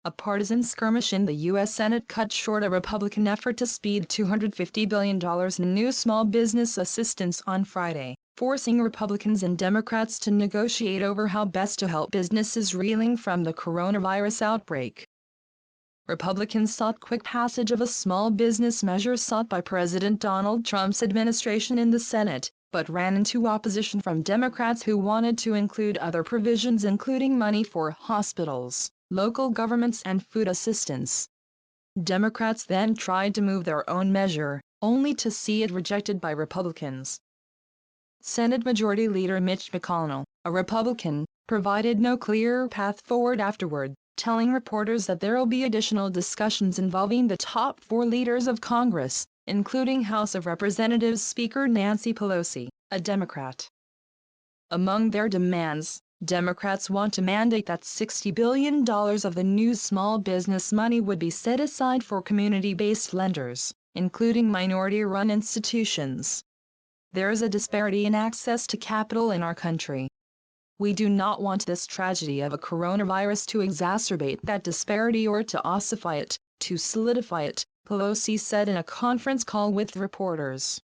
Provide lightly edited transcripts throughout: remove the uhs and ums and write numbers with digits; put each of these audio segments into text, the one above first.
A partisan skirmish in the U.S. Senate cut short a Republican effort to speed $250 billion in new small business assistance on Friday, forcing Republicans and Democrats to negotiate over how best to help businesses reeling from the coronavirus outbreak. Republicans sought quick passage of a small business measure sought by President Donald Trump's administration in the Senate, but ran into opposition from Democrats who wanted to include other provisions including money for hospitals, local governments and food assistance. Democrats then tried to move their own measure, only to see it rejected by Republicans. Senate Majority Leader Mitch McConnell, a Republican, provided no clear path forward afterward, telling reporters that there will be additional discussions involving the top 4 leaders of Congress, including House of Representatives Speaker Nancy Pelosi, a Democrat. Among their demands, Democrats want to mandate that $60 billion of the new small business money would be set aside for community-based lenders, including minority-run institutions. There is a disparity in access to capital in our country. We do not want this tragedy of a coronavirus to exacerbate that disparity or to ossify it, to solidify it, Pelosi said in a conference call with reporters.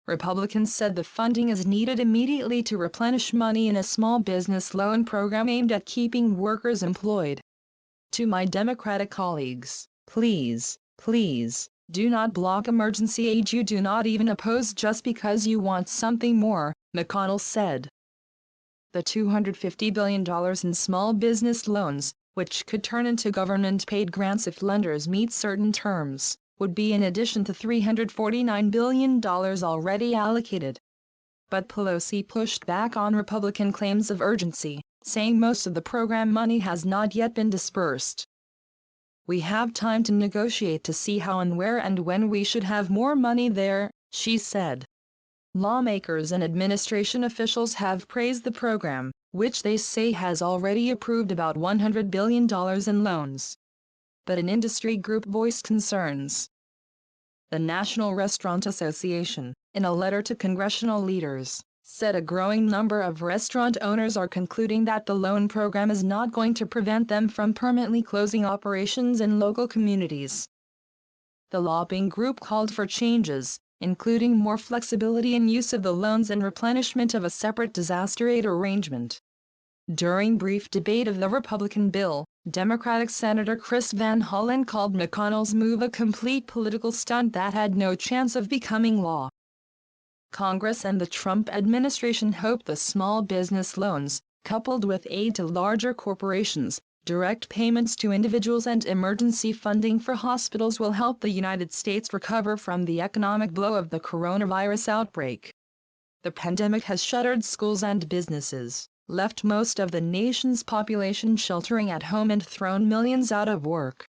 Republicans said the funding is needed immediately to replenish money in a small business loan program aimed at keeping workers employed. To my Democratic colleagues, please, do not block emergency aid you do not even oppose just because you want something more, McConnell said. The $250 billion in small business loans, which could turn into government-paid grants if lenders meet certain terms, would be in addition to $349 billion already allocated. But Pelosi pushed back on Republican claims of urgency, saying most of the program money has not yet been dispersed. We have time to negotiate to see how and where and when we should have more money there, she said. Lawmakers and administration officials have praised the program, which they say has already approved about $100 billion in loans. But an industry group voiced concerns. The National Restaurant Association, in a letter to congressional leaders, said a growing number of restaurant owners are concluding that the loan program is not going to prevent them from permanently closing operations in local communities. The lobbying group called for changes, including more flexibility in use of the loans and replenishment of a separate disaster aid arrangement. During brief debate of the Republican bill, Democratic Senator Chris Van Hollen called McConnell's move a complete political stunt that had no chance of becoming law. Congress and the Trump administration hope the small business loans, coupled with aid to larger corporations, direct payments to individuals and emergency funding for hospitals will help the United States recover from the economic blow of the coronavirus outbreak. The pandemic has shuttered schools and businesses, left most of the nation's population sheltering at home and thrown millions out of work.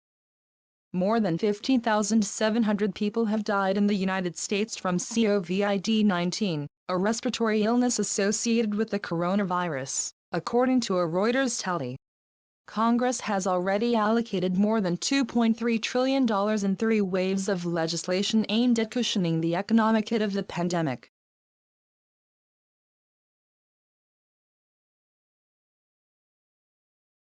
More than 15,700 people have died in the United States from COVID-19, a respiratory illness associated with the coronavirus, according to a Reuters tally. Congress has already allocated more than $2.3 trillion in 3 waves of legislation aimed at cushioning the economic hit of the pandemic.